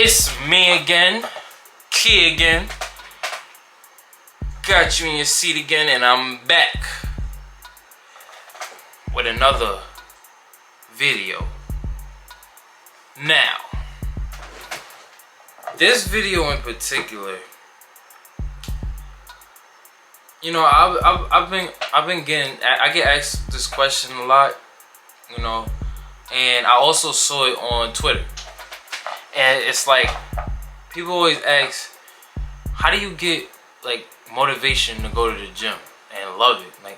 It's me again, Key again. Got you in your seat again, and I'm back with another video. Now, this video in particular, you know, I've been getting, I get asked this question a lot, you know, and I also saw it on Twitter, and it's like people always ask, how do you get like motivation to go to the gym and love it? Like,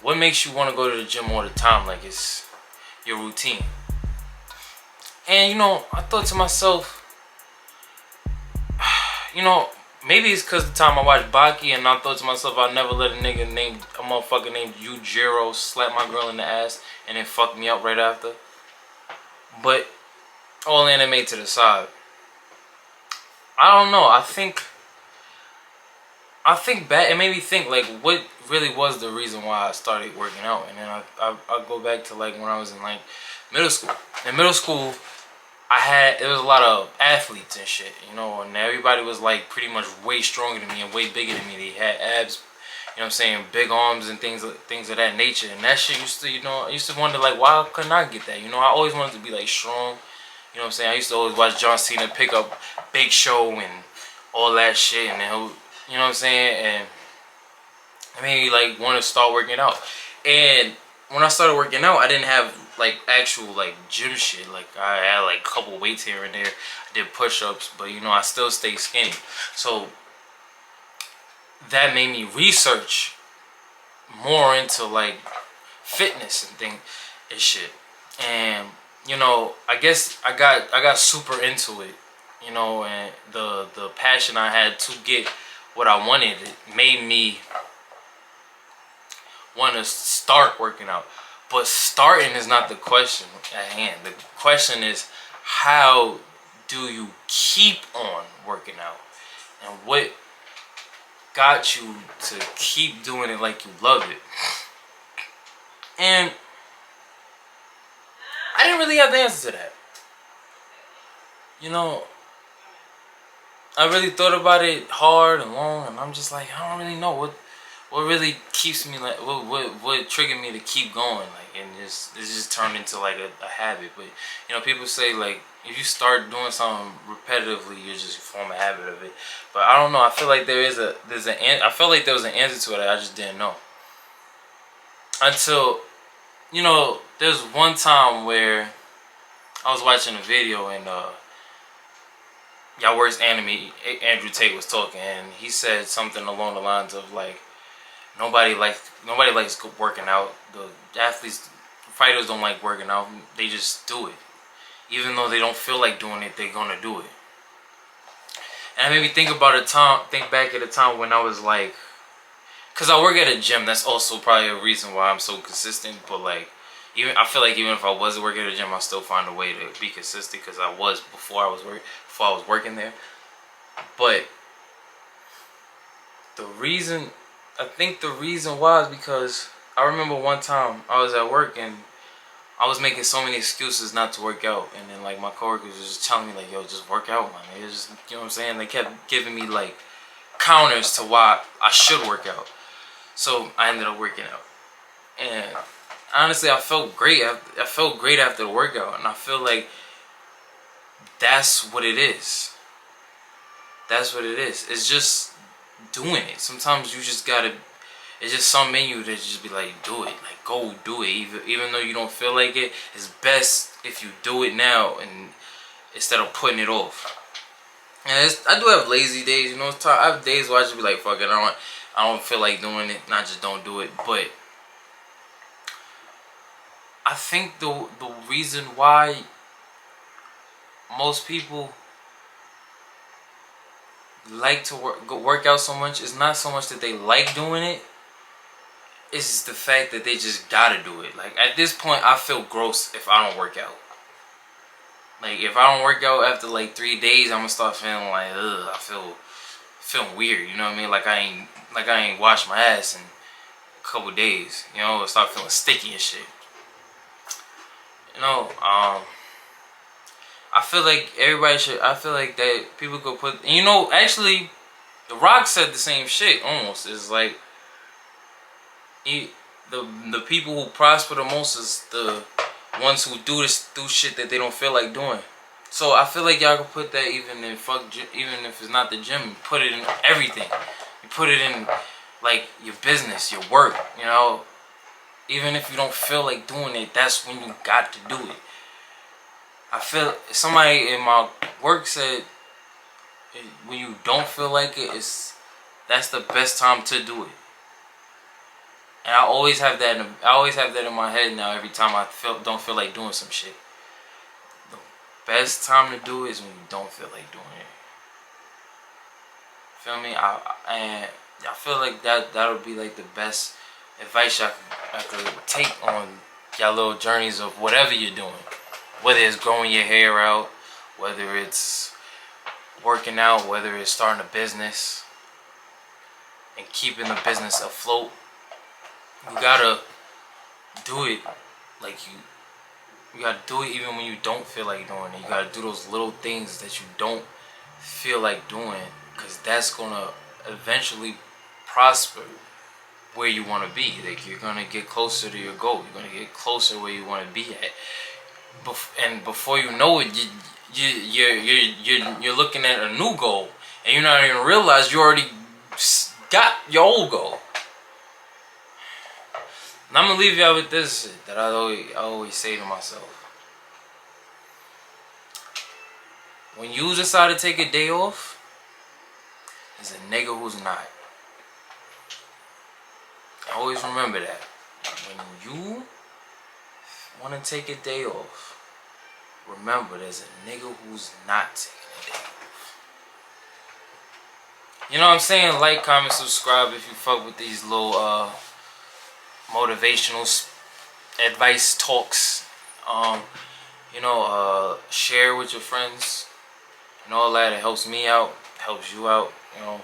what makes you want to go to the gym all the time? Like, it's your routine. And you know, I thought to myself, you know, maybe it's because the time I watched Baki, and I thought to myself, I'll never let a motherfucker named Yujiro slap my girl in the ass and then fuck me up right after. But all anime to the side, I don't know. I think back, it made me think like what really was the reason why I started working out. And then I go back to like when I was in like middle school. In middle school, there was a lot of athletes and shit, you know, and everybody was like pretty much way stronger than me and way bigger than me. They had abs, you know what I'm saying, big arms and things of that nature. And that shit used to, you know, I used to wonder like, why couldn't I get that? You know, I always wanted to be like strong. You know what I'm saying? I used to always watch John Cena pick up Big Show and all that shit, and then he'll, you know what I'm saying? And I made me like want to start working out. And when I started working out, I didn't have like actual like gym shit. Like I had like a couple weights here and there. I did push-ups, but you know, I still stayed skinny. So that made me research more into like fitness and shit. And you know, I guess I got super into it, you know, and the passion I had to get what I wanted, it made me want to start working out. But starting is not the question at hand. The question is, how do you keep on working out? And what got you to keep doing it like you love it? And I didn't really have the answer to that. You know, I really thought about it hard and long, and I'm just like, I don't really know what really keeps me like, what triggered me to keep going, like, and it's just turned into like a habit. But you know, people say like if you start doing something repetitively, you just form a habit of it. But I don't know. I feel like I felt like there was an answer to it. I just didn't know until, you know, there's one time where I was watching a video and y'all worst anime, Andrew Tate was talking, and he said something along the lines of like, nobody likes working out. The athletes, fighters don't like working out. They just do it, even though they don't feel like doing it. They're gonna do it. And it made me think back at a time when I was like, cause I work at a gym. That's also probably a reason why I'm so consistent. But like, I feel like even if I wasn't working at a gym, I still find a way to be consistent, because I was before I was working there. But I think the reason why is because I remember one time I was at work and I was making so many excuses not to work out, and then like my coworkers was just telling me like, yo, just work out, man. It just, you know what I'm saying? They kept giving me like counters to why I should work out. So I ended up working out, and honestly, I felt great. I felt great after the workout, and I feel like that's what it is. That's what it is. It's just doing it. Sometimes you just gotta, it's just some menu that you just be like, do it. Like, go do it. Even though you don't feel like it, it's best if you do it now and instead of putting it off. And I do have lazy days, you know. I have days where I just be like, fuck it, I don't feel like doing it, and I just don't do it. But I think the reason why most people like to work out so much is not so much that they like doing it. It's just the fact that they just gotta do it. Like, at this point, I feel gross if I don't work out. Like, if I don't work out after like 3 days, I'm gonna start feeling like, ugh, I feeling weird. You know what I mean? Like I ain't washed my ass in a couple days. You know, I start feeling sticky and shit. You know, I I feel like everybody should. I feel like that people could put. You know, actually, The Rock said the same shit. Almost, it's like the people who prosper the most is the ones who do shit that they don't feel like doing. So I feel like y'all can put that even in even if it's not the gym, you put it in everything. You put it in like your business, your work. You know, even if you don't feel like doing it, that's when you got to do it. I feel somebody in my work said when you don't feel like it, that's the best time to do it. And I always have that. I always have that in my head now. Every time I don't feel like doing some shit, the best time to do it is when you don't feel like doing it. Feel me? And I feel like that'll be like the best advice I could take on y'all little journeys of whatever you're doing. Whether it's growing your hair out, whether it's working out, whether it's starting a business and keeping the business afloat. You gotta do it like you gotta do it even when you don't feel like doing it. You gotta do those little things that you don't feel like doing, because that's gonna eventually prosper where you want to be. Like, you're gonna get closer to your goal. You're gonna get closer where you want to be at. And before you know it, you're looking at a new goal, and you're not even realize you already got your old goal. And I'm gonna leave y'all with this shit that I always say to myself. When you decide to take a day off, there's a nigga who's not. Always remember that. When you want to take a day off, remember there's a nigga who's not taking a day off. You know what I'm saying? Like, comment, subscribe if you fuck with these little motivational advice talks. Share with your friends and all that. It helps me out, helps you out, you know.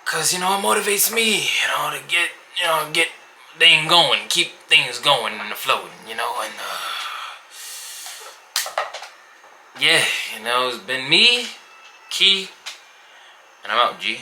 Cause it motivates me, to get things going, keep things going and flowing, and yeah, it's been me, Key, and I'm out, G.